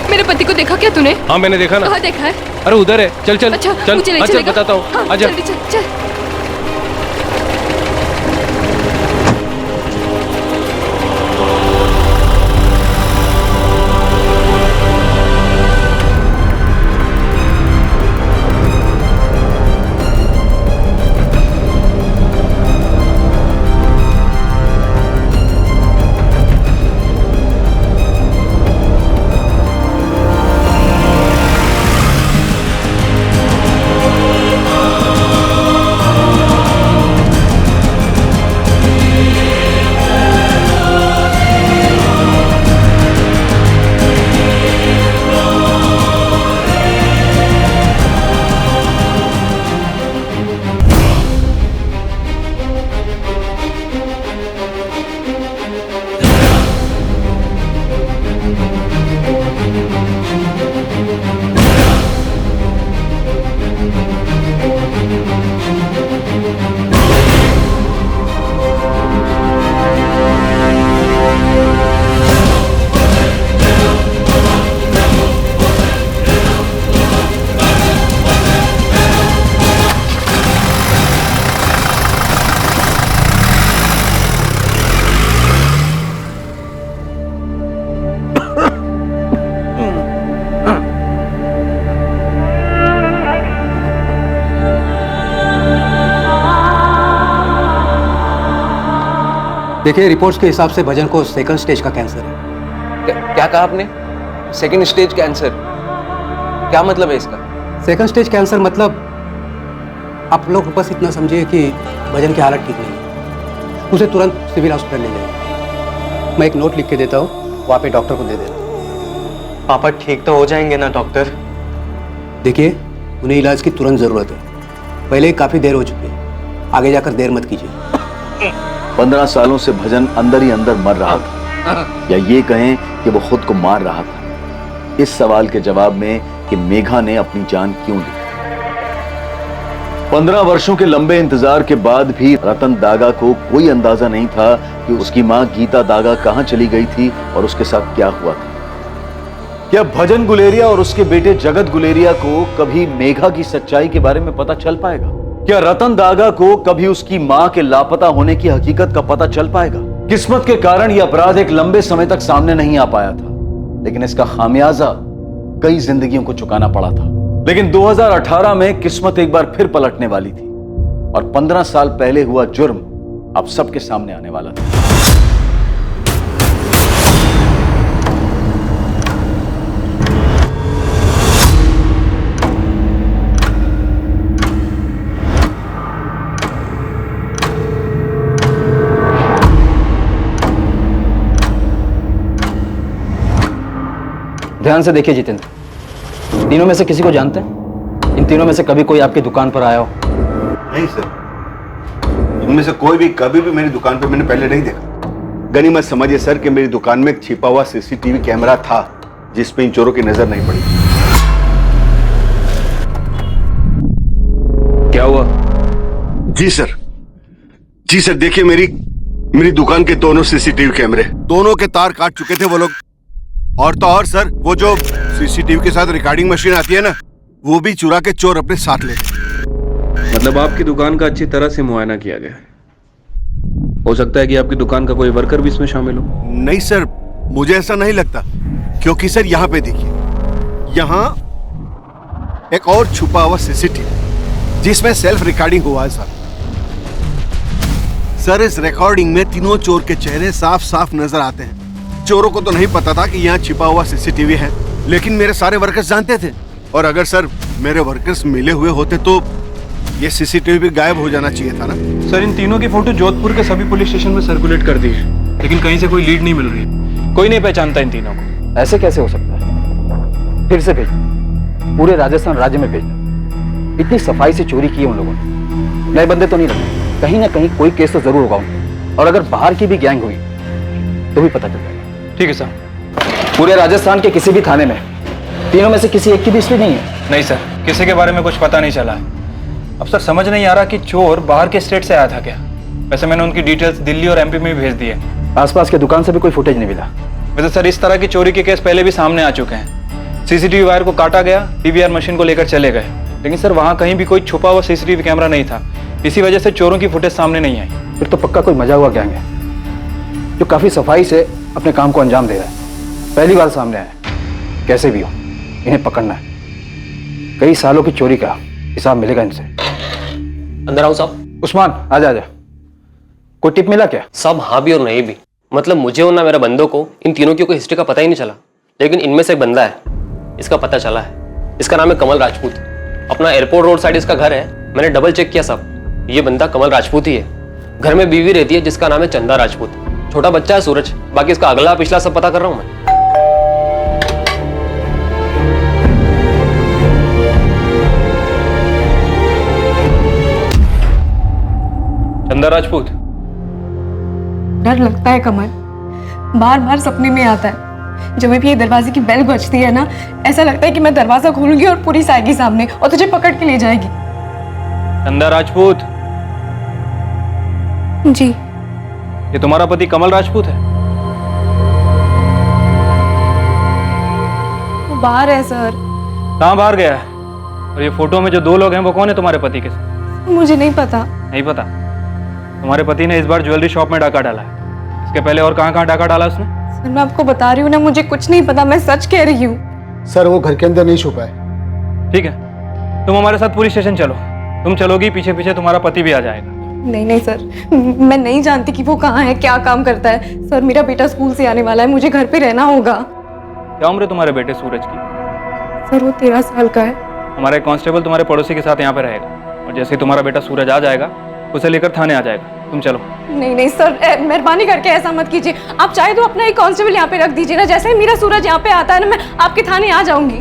मेरे पति को देखा क्या तूने? हाँ मैंने देखा ना। कहाँ देखा है? अरे उधर है। चल चल अच्छा, चल, मुझे ले चल चलेगा? बताता हूँ। हाँ, आजा। जल्दी चल चल। देखिए, रिपोर्ट्स के हिसाब से भजन को सेकंड स्टेज का कैंसर है। क्या कहा आपने? Second stage cancer? क्या मतलब है इसका? सेकंड स्टेज कैंसर मतलब आप लोग बस इतना समझिए कि भजन की हालत ठीक नहीं है, उसे तुरंत सिविल हॉस्पिटल ले जाइए। मैं एक नोट लिख के देता हूँ, वहाँ पे डॉक्टर को दे देना। पापा ठीक तो हो जाएंगे ना डॉक्टर? देखिए, उन्हें इलाज की तुरंत ज़रूरत है। पहले ही काफ़ी देर हो चुकी है, आगे जाकर देर मत कीजिए। 15 सालों से भजन अंदर ही अंदर मर रहा था, या ये कहें कि वो खुद को मार रहा था। इस सवाल के जवाब में कि मेघा ने अपनी जान क्यों ली। 15 वर्षों के लंबे इंतजार के बाद भी रतन दागा को कोई अंदाजा नहीं था कि उसकी मां गीता दागा कहां चली गई थी और उसके साथ क्या हुआ था। क्या भजन गुलेरिया और उसके बेटे जगत गुलेरिया को कभी मेघा की सच्चाई के बारे में पता चल पाएगा? क्या रतन दागा को कभी उसकी मां के लापता होने की हकीकत का पता चल पाएगा? किस्मत के कारण यह अपराध एक लंबे समय तक सामने नहीं आ पाया था, लेकिन इसका खामियाजा कई जिंदगियों को चुकाना पड़ा था। लेकिन 2018 में किस्मत एक बार फिर पलटने वाली थी और 15 साल पहले हुआ जुर्म अब सबके सामने आने वाला था। ध्यान से देखिए जितेंद्र, तीनों में से किसी को जानते हैं? इन तीनों में से कभी कोई आपकी दुकान पर आया हो? नहीं सर, इनमें से कोई भी कभी भी मेरी दुकान पर मैंने पहले नहीं देखा। गनीमत समझिए सर कि मेरी दुकान में एक छिपा हुआ सीसीटीवी कैमरा था जिस पे इन चोरों की नजर नहीं पड़ी। क्या हुआ? जी सर देखिए, मेरी दुकान के दोनों सीसीटीवी कैमरे, दोनों के तार काट चुके थे वो लोग। और तो और सर, वो जो सीसीटीवी के साथ रिकॉर्डिंग मशीन आती है ना, वो भी चुरा के चोर अपने साथ ले गए। मतलब आपकी दुकान का अच्छी तरह से मुआयना किया गया। हो सकता है कि आपकी दुकान का कोई वर्कर भी इसमें शामिल हो। नहीं सर, मुझे ऐसा नहीं लगता, क्योंकि सर यहाँ पे देखिए, यहाँ एक और छुपा हुआ सीसीटीवी जिसमें सेल्फ रिकॉर्डिंग हुआ है सर। इस रिकॉर्डिंग में तीनों चोर के चेहरे साफ साफ नजर आते हैं। चोरों को तो नहीं पता था कि यहाँ छिपा हुआ सीसीटीवी है, लेकिन मेरे सारे वर्कर्स जानते थे। और अगर सर मेरे वर्कर्स मिले हुए होते तो ये सीसीटीवी भी गायब हो जाना चाहिए था ना। सर, इन तीनों की फोटो जोधपुर के सभी पुलिस स्टेशन में सर्कुलेट कर दी है, लेकिन कहीं से कोई लीड नहीं मिल रही। कोई नहीं पहचानता इन तीनों को। ऐसे कैसे हो सकता है? फिर से भेजना, पूरे राजस्थान राज्य में भेजना। इतनी सफाई से चोरी की है उन लोगों ने, नए बंदे तो नहीं लगे। कहीं ना कहीं कोई केस तो जरूर होगा उनका, और अगर बाहर की भी गैंग हुई तो भी पता चल जाएगा। ठीक है सर। पूरे राजस्थान के किसी भी थाने में तीनों में से किसी एक की भी हिस्ट्री नहीं है? नहीं सर, किसी के बारे में कुछ पता नहीं चला है। अब सर समझ नहीं आ रहा कि चोर बाहर के स्टेट से आया था क्या। वैसे मैंने उनकी डिटेल्स दिल्ली और एमपी में भी भेज दी है। आसपास के दुकान से भी कोई फुटेज नहीं मिला? वैसे सर इस तरह की चोरी के केस पहले भी सामने आ चुके हैं। सीसीटीवी वायर को काटा गया, पीवीआर मशीन को लेकर चले गए, लेकिन सर वहाँ कहीं भी कोई छुपा हुआ सीसीटीवी कैमरा नहीं था। इसी वजह से चोरों की फुटेज सामने नहीं आई। फिर तो पक्का कोई मजा हुआ गैंग है जो काफी सफाई से अपने काम को अंजाम दे रहा है। पहली बार सामने आया। कैसे भी हो, इन्हें पकड़ना है। कई सालों की चोरी का हिसाब मिलेगा इनसे। अंदर आओ साहब। उस्मान, आजा आजा। कोई टिप मिला क्या? साहब हाँ भी और नहीं भी। मतलब मुझे और ना मेरे बंदों को इन तीनों की कोई हिस्ट्री का पता ही नहीं चला, लेकिन इनमें से एक बंदा है, इसका पता चला है। इसका नाम है कमल राजपूत। अपना एयरपोर्ट रोड साइड इसका घर है। मैंने डबल चेक किया साहब, ये बंदा कमल राजपूत ही है। घर में बीवी रहती है जिसका नाम है चंदा राजपूत। छोटा बच्चा है सूरज। बाकी इसका अगला पिछला सब पता कर रहा हूं मैं। चंदा राजपूत। डर लगता है कमल, बार बार सपने में आता है। जब भी ये दरवाजे की बेल बजती है ना, ऐसा लगता है कि मैं दरवाजा खोलूंगी और पुलिस आएगी सामने और तुझे पकड़ के ले जाएगी। चंदा राजपूत जी। ये तुम्हारा पति कमल राजपूत है? वो बाहर है सर। कहाँ बाहर गया है? और ये फोटो में जो दो लोग हैं वो कौन है तुम्हारे पति के साथ? मुझे नहीं पता। नहीं पता? तुम्हारे पति ने इस बार ज्वेलरी शॉप में डाका डाला है। इसके पहले और कहाँ कहाँ डाका डाला उसने? सर मैं आपको बता रही हूँ ना, मुझे कुछ नहीं पता, मैं सच कह रही हूँ। सर वो घर के अंदर नहीं छुपा है। ठीक है, तुम हमारे साथ पुलिस स्टेशन चलो। तुम चलोगी, पीछे पीछे तुम्हारा पति भी आ जाएगा। नहीं नहीं सर, मैं नहीं जानती कि वो कहाँ है, क्या काम करता है। सर मेरा बेटा स्कूल से आने वाला है, मुझे घर पे रहना होगा। क्या उम्र है तुम्हारे बेटे सूरज की? सर वो 13 साल का है। हमारा एक कांस्टेबल तुम्हारे पड़ोसी के साथ यहाँ पे रहेगा, और जैसे ही तुम्हारा बेटा सूरज आ जाएगा उसे लेकर थाने आ जाएगा। तुम चलो। नहीं नहीं सर, मेहरबानी करके ऐसा मत कीजिए। आप चाहे तो अपना एक कांस्टेबल यहाँ पे रख दीजिए ना, जैसे ही मेरा सूरज यहाँ पे आता है ना, मैं आपके थाने आ जाऊंगी।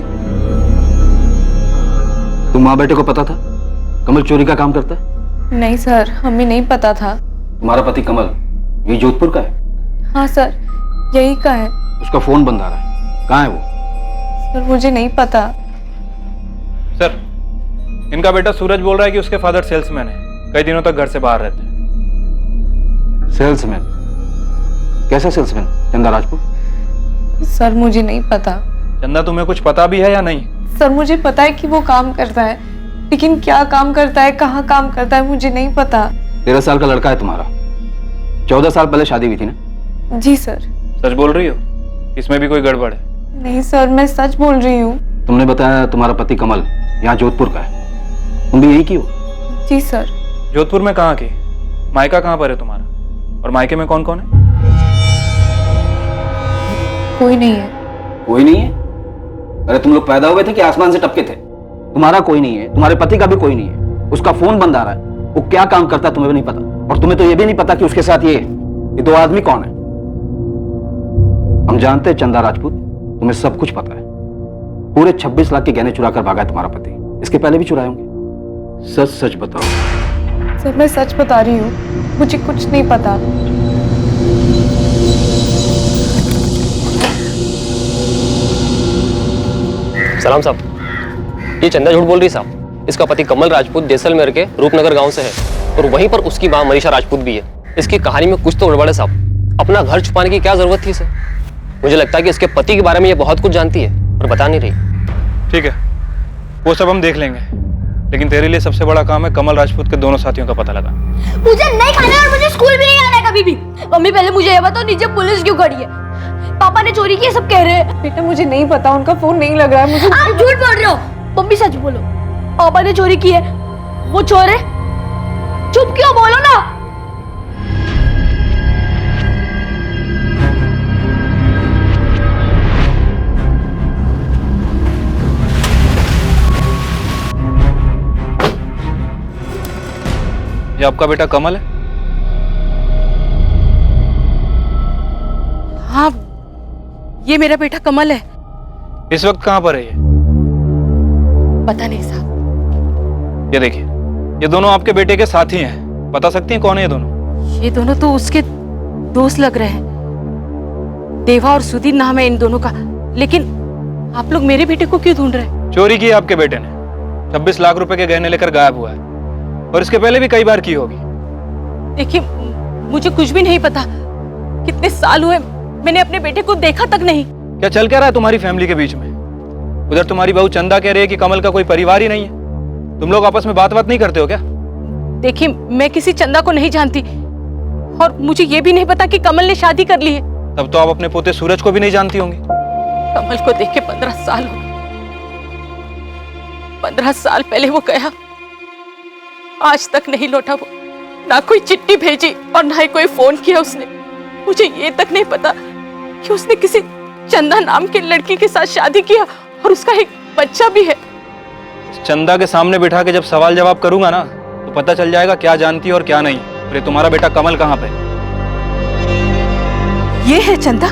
तुम माँ बेटे को पता था कमल चोरी का काम करता है? नहीं सर, हमें नहीं पता था। तुम्हारा पति कमल ये जोधपुर का है? हाँ सर, यही का है। उसका फोन बंद आ रहा है, कहाँ है वो? सर मुझे नहीं पता। सर, इनका बेटा सूरज बोल रहा है कि उसके फादर सेल्समैन है, कई दिनों तक घर से बाहर रहते हैं। सेल्समैन? कैसा सेल्समैन? चंदा राजपूत? सर मुझे नहीं पता। चंदा, तुम्हें कुछ पता भी है या नहीं? सर मुझे पता है कि वो काम करता है, लेकिन क्या काम करता है, कहाँ काम करता है, मुझे नहीं पता। 13 साल का लड़का है तुम्हारा, 14 साल पहले शादी हुई थी ना? जी सर। सच बोल रही हो? इसमें भी कोई गड़बड़ है? नहीं सर, मैं सच बोल रही हूँ। तुमने बताया तुम्हारा पति कमल यहाँ जोधपुर का है, तुम भी यही की हो? जी सर। जोधपुर में कहाँ की? मायका कहाँ पर है तुम्हारा? और मायके में कौन कौन है? कोई नहीं है। कोई नहीं है? अरे तुम लोग पैदा हुए थे कि आसमान से टपके थे? तुम्हारा कोई नहीं है, तुम्हारे पति का भी कोई नहीं है, उसका फोन बंद आ रहा है, वो क्या काम करता है तुम्हें भी नहीं पता, और तुम्हें तो ये भी नहीं पता कि उसके साथ ये 2 आदमी कौन है। हम जानते हैं चंदा राजपूत, तुम्हें सब कुछ पता है। पूरे 26 लाख के गहने चुरा कर भागा है तुम्हारा पति, इसके पहले भी चुराए होंगे। सच सच बताओ। सर मैं सच बता रही हूँ, मुझे कुछ नहीं पता। सलाम साहब, ये चंदा झूठ बोल रही साहब। इसका पति कमल राजपूत जैसलमेर के रूपनगर गांव से है, और वहीं पर उसकी मां मनीषा राजपूत भी है। इसकी कहानी में कुछ तो गड़बड़ है साहब। अपना घर छुपाने की क्या जरूरत थी इसे? मुझे लगता है कि इसके पति के बारे में ये बहुत कुछ जानती है और बता नहीं रही। ठीक है, वो सब हम देख लेंगे, लेकिन तेरे लिए सबसे बड़ा काम है कमल राजपूत के दोनों साथियों का पता लगा। मुझे नहीं खाना है और मुझे स्कूल भी नहीं आना है कभी भी। मम्मी पहले मुझे ये बताओ, नीचे पुलिस क्यों खड़ी है? पापा ने चोरी की है, सब कह रहे हैं। बेटा मुझे नहीं पता, उनका फोन नहीं लग रहा है मुझे। आप झूठ बोल रहे हो। मम्मी सच बोलो, पापा ने चोरी की है, वो चोर है। चुप क्यों, बोलो ना। ये आपका बेटा कमल है? हाँ, ये मेरा बेटा कमल है। इस वक्त कहाँ पर है ये? पता नहीं साहब। ये देखिए, ये दोनों आपके बेटे के साथी हैं। बता सकती हैं कौन है ये दोनों? ये दोनों तो उसके दोस्त लग रहे हैं। देवा और सुधीर नाम है इन दोनों का। लेकिन आप लोग मेरे बेटे को क्यों ढूंढ रहे हैं? चोरी की है आपके बेटे ने। 26 लाख रुपए के गहने लेकर गायब हुआ है, और इसके पहले भी कई बार की होगी। देखिए, मुझे कुछ भी नहीं पता। कितने साल हुए मैंने अपने बेटे को देखा तक नहीं। क्या चल क्या रहा है तुम्हारी फैमिली के बीच में? उधर तुम्हारी बहू चंदा कह रही है कि कमल का कोई परिवार ही नहीं है। तुम लोग आपस में बात नहीं करते हो क्या? देखिए, मैं किसी चंदा को नहीं जानती, और मुझे ये भी नहीं पता कि कमल ने शादी कर ली है। तब तो आप अपने पोते सूरज को भी नहीं जानती होंगी। कमल को देख के 15 साल हो गए। 15 साल पहले वो गया, आज तक नहीं लौटा। वो ना कोई चिट्ठी भेजी और ना ही कोई फोन किया उसने। मुझे ये तक नहीं पता कि उसने किसी चंदा नाम की लड़की के साथ शादी किया और उसका एक बच्चा भी है। चंदा के सामने बिठा के जब सवाल जवाब करूंगा ना, तो पता चल जाएगा क्या जानती है और क्या नहीं। अरे तुम्हारा बेटा कमल कहाँ पे? ये है चंदा।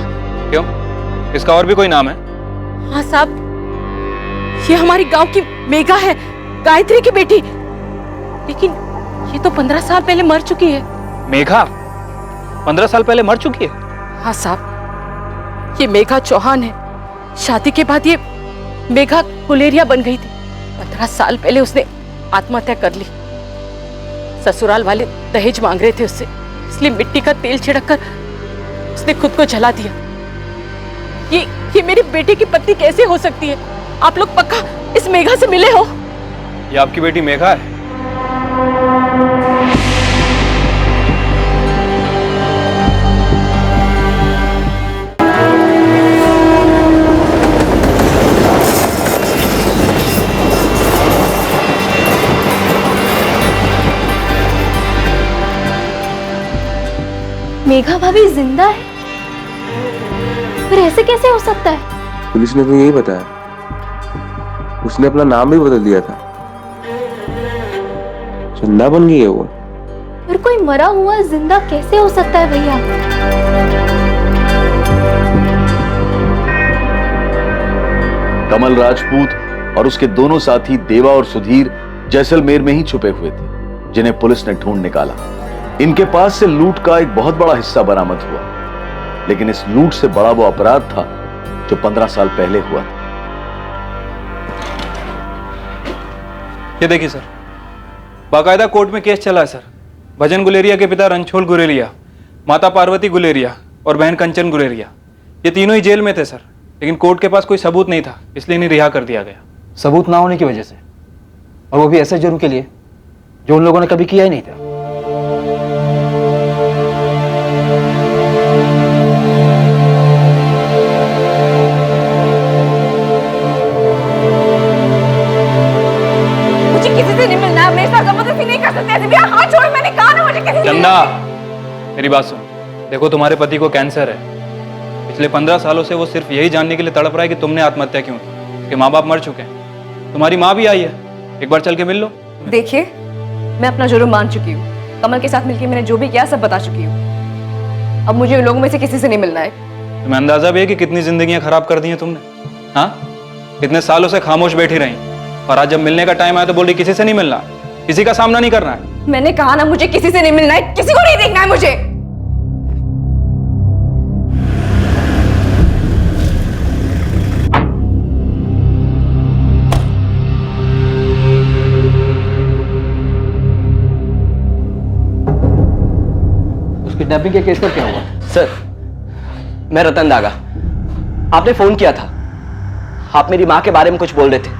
क्यों, इसका और भी कोई नाम है? हाँ साहब, ये हमारी गांव की मेघा है, गायत्री की बेटी। लेकिन ये तो 15 साल पहले मर चुकी है। मेघा 15 साल पहले मर चुकी है? हाँ साहब, ये मेघा चौहान है। शादी के बाद ये मेघा कुलेरिया बन गई थी। 15 साल पहले उसने आत्महत्या कर ली। ससुराल वाले दहेज मांग रहे थे उससे, इसलिए मिट्टी का तेल छिड़ककर उसने खुद को जला दिया। ये मेरी बेटी की पत्नी कैसे हो सकती है? आप लोग पक्का इस मेघा से मिले हो? ये आपकी बेटी मेघा है? मेघा भाभी जिंदा है? पर ऐसे कैसे हो सकता है? पुलिस ने तो यही बताया, उसने अपना नाम भी बदल दिया था, जिंदा बन गई है वो। पर कोई मरा हुआ जिंदा कैसे हो सकता है भैया? कमल राजपूत और उसके दोनों साथी देवा और सुधीर जैसलमेर में ही छुपे हुए थे, जिन्हें पुलिस ने ढूंढ निकाला। इनके पास से लूट का एक बहुत बड़ा हिस्सा बरामद हुआ, लेकिन इस लूट से बड़ा वो अपराध था जो 15 साल पहले हुआ था। ये देखिए सर, बाकायदा कोर्ट में केस चला है सर। भजन गुलेरिया के पिता रणछोड़ गुलेरिया, माता पार्वती गुलेरिया और बहन कंचन गुलेरिया, ये तीनों ही जेल में थे सर, लेकिन कोर्ट के पास कोई सबूत नहीं था, इसलिए इन्हें रिहा कर दिया गया। सबूत ना होने की वजह से, और वो भी ऐसे जुर्म के लिए जो उन लोगों ने कभी किया ही नहीं था। मुझे किसी से नहीं मिलना है, मेरे साथ जबरदस्ती नहीं कर सकते ऐसे। भैया हाथ छोड़, मैंने कहा ना मुझे किसी से चंदा, मेरी बात सुन। देखो, तुम्हारे पति को कैंसर है। पिछले 15 सालों से वो सिर्फ यही जानने के लिए तड़प रहा है कि तुमने आत्महत्या क्यों की। उसके माँ बाप मर चुके हैं, तुम्हारी माँ भी आई है, एक बार चल के मिल लो। देखिए, मैं अपना जुर्म मान चुकी हूँ। कमल के साथ मिलकर मैंने जो भी किया सब बता चुकी हूँ। अब मुझे उन लोगों में से किसी से नहीं मिलना है। तुम्हें अंदाजा भी है कि कितनी जिंदगियां खराब कर दी हैं तुमने? हाँ, इतने सालों से खामोश बैठी रही, और आज जब मिलने का टाइम आया तो बोल रही किसी से नहीं मिलना, किसी का सामना नहीं करना है। मैंने कहा ना, मुझे किसी से नहीं मिलना है, किसी को नहीं देखना है मुझे। किडनैपिंग के केस का क्या हुआ? सर, मैं रतन दागा। आपने फोन किया था, आप मेरी माँ के बारे में कुछ बोल रहे थे,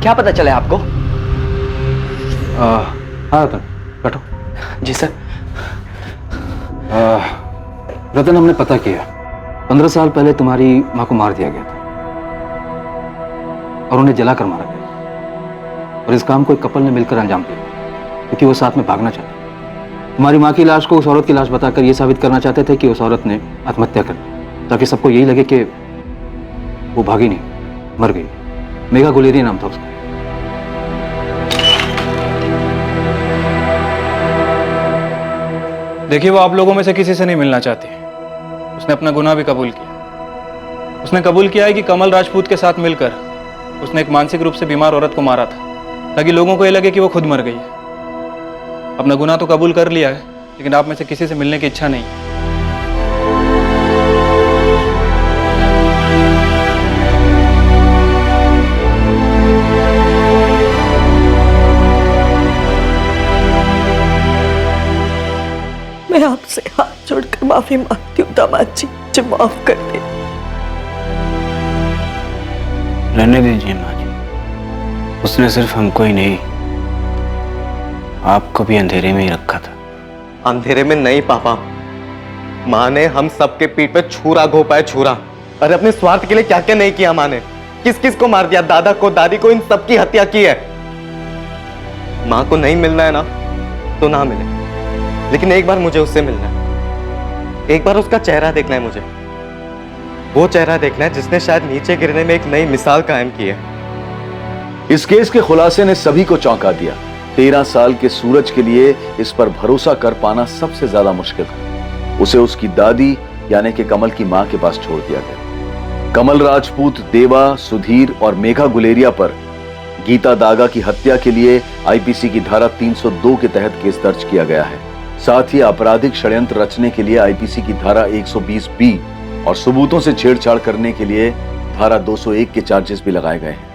क्या पता चला आपको? हाँ रतन, बैठो। जी सर। रतन, हमने पता किया, 15 साल पहले तुम्हारी माँ को मार दिया गया था और उन्हें जलाकर मारा गया, और इस काम को एक कपल ने मिलकर अंजाम दिया क्योंकि वो साथ में भागना चाहते। तुम्हारी माँ की लाश को उस औरत की लाश बताकर ये साबित करना चाहते थे कि उस औरत ने आत्महत्या कर ली, ताकि सबको यही लगे कि वो भागी नहीं, मर गई। मेघा गुलेरिया नाम था उसका। देखिए, वो आप लोगों में से किसी से नहीं मिलना चाहती। उसने अपना गुनाह भी कबूल किया। उसने कबूल किया है कि कमल राजपूत के साथ मिलकर उसने एक मानसिक रूप से बीमार औरत को मारा था, ताकि लोगों को ये लगे कि वो खुद मर गई है। अपना गुनाह तो कबूल कर लिया है, लेकिन आप में से किसी से मिलने की इच्छा नहीं। मैं आपसे हाथ जोड़कर माफी मांगती हूँ दामाद जी, मुझे माफ कर दे। रहने दीजिए माँ जी, उसने सिर्फ हमको ही नहीं, आपको भी अंधेरे में ही रखा था। अंधेरे में नहीं पापा, माँ ने हम सबके पीठ पे छुरा घोपा है, छुरा। अरे अपने स्वार्थ के लिए क्या क्या नहीं किया माँ ने, किस किस को मार दिया, दादा को, दादी को, इन सबकी हत्या की है। माँ को नहीं मिलना है ना तो ना मिले, लेकिन एक बार मुझे उससे मिलना है, एक बार उसका चेहरा देखना है मुझे। वो चेहरा देखना है जिसने शायद नीचे गिरने में एक नई मिसाल कायम की है। इस केस के खुलासे ने सभी को चौंका दिया। 13 साल के सूरज के लिए इस पर भरोसा कर पाना सबसे ज्यादा मुश्किल था। उसे उसकी दादी यानी कि कमल की मां के पास छोड़ दिया गया। कमल राजपूत, देवा, सुधीर और मेघा गुलेरिया पर गीता दागा की हत्या के लिए आईपीसी की धारा 302 के तहत केस दर्ज किया गया है। साथ ही आपराधिक षड्यंत्र रचने के लिए आईपीसी की धारा 120B और सबूतों से छेड़छाड़ करने के लिए धारा 201 के चार्जेस भी लगाए गए हैं।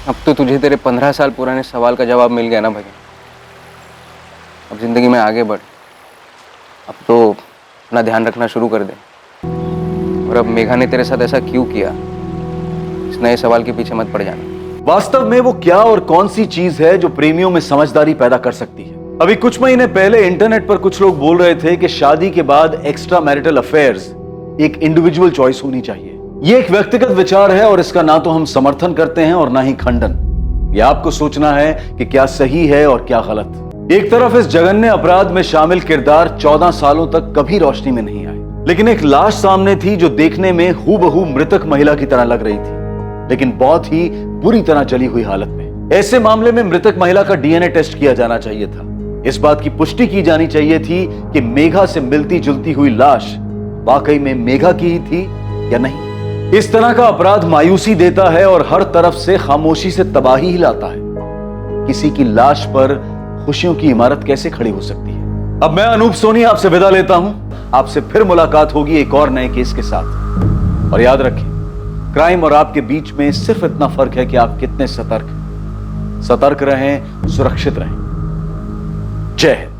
अब तो तुझे तेरे 15 साल पुराने सवाल का जवाब मिल गया ना भजन। अब जिंदगी में आगे बढ़, अब तो अपना ध्यान रखना शुरू कर दे। और अब मेघा ने तेरे साथ ऐसा क्यों किया, इस नए सवाल के पीछे मत पड़ जाना। वास्तव में वो क्या और कौन सी चीज है जो प्रेमियों में समझदारी पैदा कर सकती है? अभी कुछ महीने पहले इंटरनेट पर कुछ लोग बोल रहे थे कि शादी के बाद एक्स्ट्रा मैरिटल अफेयर्स एक इंडिविजुअल चॉइस होनी चाहिए। ये एक व्यक्तिगत विचार है और इसका ना तो हम समर्थन करते हैं और ना ही खंडन। ये आपको सोचना है कि क्या सही है और क्या गलत। एक तरफ इस जघन्य अपराध में शामिल किरदार 14 सालों तक कभी रोशनी में नहीं आए, लेकिन एक लाश सामने थी जो देखने में हूबहू मृतक महिला की तरह लग रही थी, लेकिन बहुत ही बुरी तरह जली हुई हालत में। ऐसे मामले में मृतक महिला का डीएनए टेस्ट किया जाना चाहिए था। इस बात की पुष्टि की जानी चाहिए थी कि मेघा से मिलती जुलती हुई लाश वाकई में मेघा की ही थी या नहीं। इस तरह का अपराध मायूसी देता है और हर तरफ से खामोशी से तबाही ही लाता है। किसी की लाश पर खुशियों की इमारत कैसे खड़ी हो सकती है। अब मैं अनूप सोनी आपसे विदा लेता हूं। आपसे फिर मुलाकात होगी एक और नए केस के साथ। और याद रखें, क्राइम और आपके बीच में सिर्फ इतना फर्क है कि आप कितने सतर्क रहें, सुरक्षित रहें। जय हिंद।